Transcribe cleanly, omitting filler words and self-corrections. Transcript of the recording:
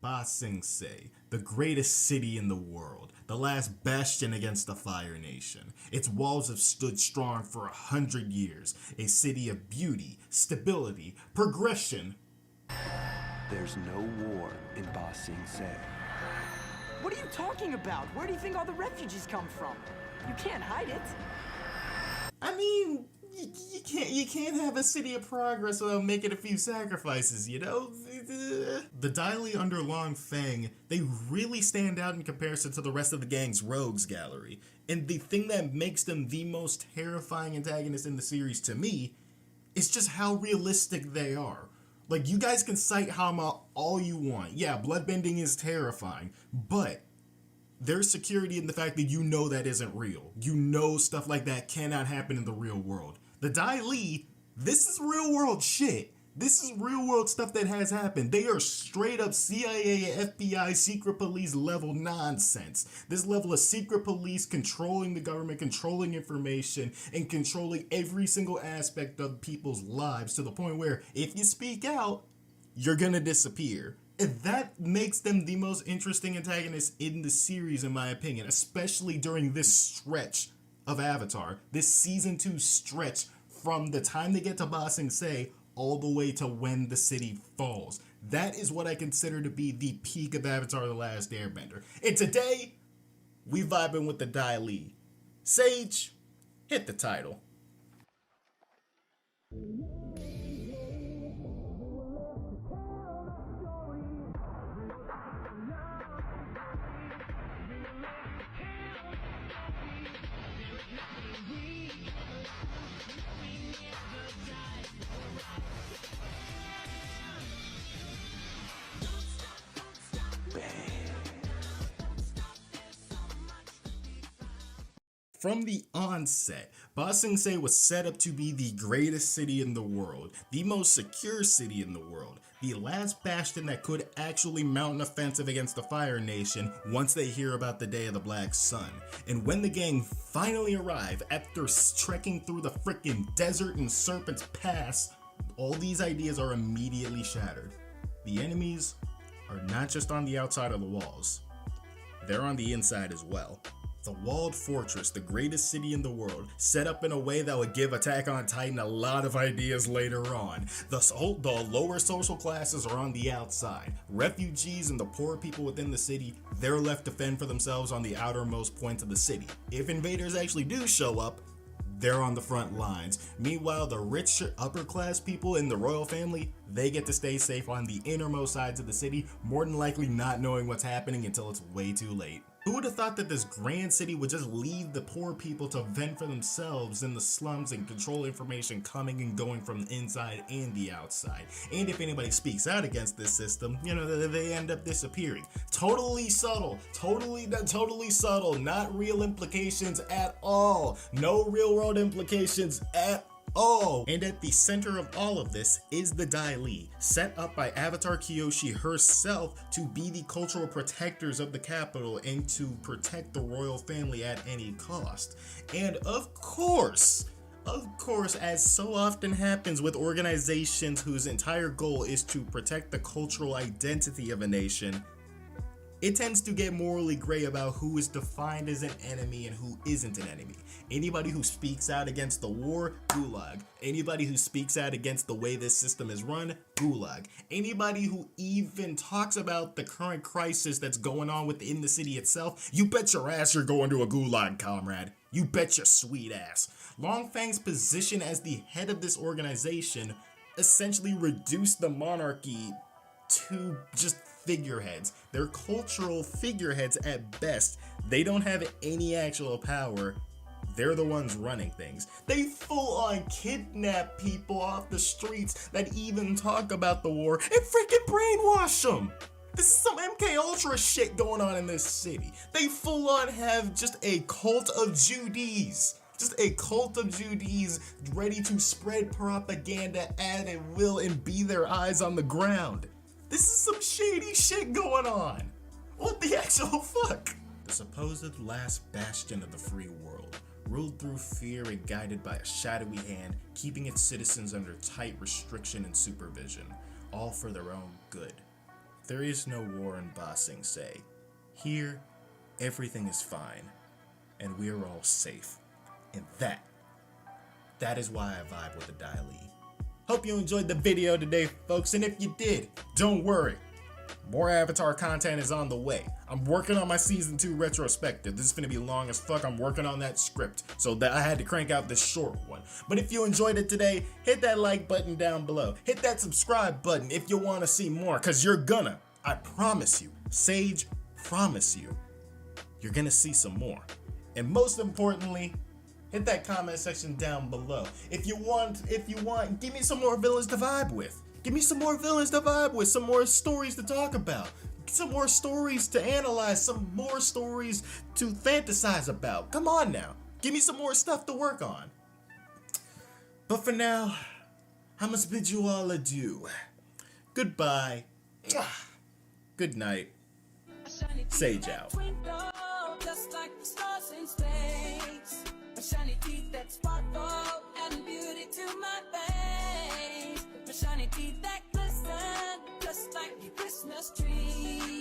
Ba Sing Se, the greatest city in the world, the last bastion against the Fire Nation. Its walls have stood strong for 100 years, a city of beauty, stability, progression. There's no war in Ba Sing Se. What are you talking about? Where do you think all the refugees come from? You can't hide it. I mean, you can't have a city of progress without making a few sacrifices, you know? The Dai Li under Long Feng, they really stand out in comparison to the rest of the gang's rogues gallery. And the thing that makes them the most terrifying antagonist in the series to me is just how realistic they are. Like, you guys can cite Hama all you want. Yeah, bloodbending is terrifying, but there's security in the fact that you know that isn't real. You know stuff like that cannot happen in the real world. The Dai Li, this is real world shit. This is real world stuff that has happened. They are straight up CIA, FBI, secret police level nonsense. This level of secret police controlling the government, controlling information, and controlling every single aspect of people's lives to the point where if you speak out, you're gonna disappear. And that makes them the most interesting antagonists in the series, in my opinion, especially during this stretch of Avatar, this season 2 stretch from the time they get to Ba Sing Se all the way to when the city falls. That is what I consider to be the peak of Avatar The Last Airbender. And today, we vibing with the Dai Li. Sage, hit the title. From the onset, Ba Sing Se was set up to be the greatest city in the world, the most secure city in the world, the last bastion that could actually mount an offensive against the Fire Nation once they hear about the Day of the Black Sun. And when the gang finally arrive after trekking through the frickin' desert and Serpent's Pass, all these ideas are immediately shattered. The enemies are not just on the outside of the walls, they're on the inside as well. The walled fortress, the greatest city in the world, set up in a way that would give Attack on Titan a lot of ideas later on. The lower social classes are on the outside. Refugees and the poor people within the city, they're left to fend for themselves on the outermost points of the city. If invaders actually do show up, they're on the front lines. Meanwhile, the rich upper class people in the royal family, they get to stay safe on the innermost sides of the city, more than likely not knowing what's happening until it's way too late. Who would have thought that this grand city would just leave the poor people to fend for themselves in the slums and control information coming and going from the inside and the outside? And if anybody speaks out against this system, you know, they end up disappearing. Totally subtle, totally subtle, not real implications at all. No real world implications at all. And at the center of all of this is the Dai Li, set up by Avatar Kyoshi herself to be the cultural protectors of the capital and to protect the royal family at any cost. And of course, as so often happens with organizations whose entire goal is to protect the cultural identity of a nation, it tends to get morally gray about who is defined as an enemy and who isn't an enemy. Anybody who speaks out against the war, gulag. Anybody who speaks out against the way this system is run, gulag. Anybody who even talks about the current crisis that's going on within the city itself, you bet your ass you're going to a gulag, comrade. You bet your sweet ass. Long Fang's position as the head of this organization essentially reduced the monarchy to just figureheads. They're cultural figureheads at best. They don't have any actual power. They're the ones running things. They full on kidnap people off the streets that even talk about the war and freaking brainwash them. This is some MK Ultra shit going on in this city. They full on have just a cult of Judies. Just a cult of Judies ready to spread propaganda at will and be their eyes on the ground. This is some shady shit going on. What the actual fuck? The supposed last bastion of the free world, ruled through fear and guided by a shadowy hand, keeping its citizens under tight restriction and supervision, all for their own good. there is no war in Ba Sing Se. Here, everything is fine, and we're all safe. And that is why I vibe with the Dai Li. Hope you enjoyed the video today, folks, and if you did, don't worry. More Avatar content is on the way. I'm working on my season 2 retrospective. This is gonna be long as fuck. I'm working on that script, so that I had to crank out this short one. But if you enjoyed it today, hit that like button down below. Hit that subscribe button if you want to see more, because you're gonna. I promise you. Sage, promise you. You're gonna see some more. And most importantly, hit that comment section down below. If you want, give me some more villains to vibe with. Give me some more villains to vibe with, some more stories to talk about, some more stories to analyze, some more stories to fantasize about. Come on now. Give me some more stuff to work on. But for now, I must bid you all adieu. Goodbye. Good night. Sage out. Just like the stars in space, my shiny teeth that sparkle, adding beauty to my face. My shiny teeth that glisten, just like a Christmas tree.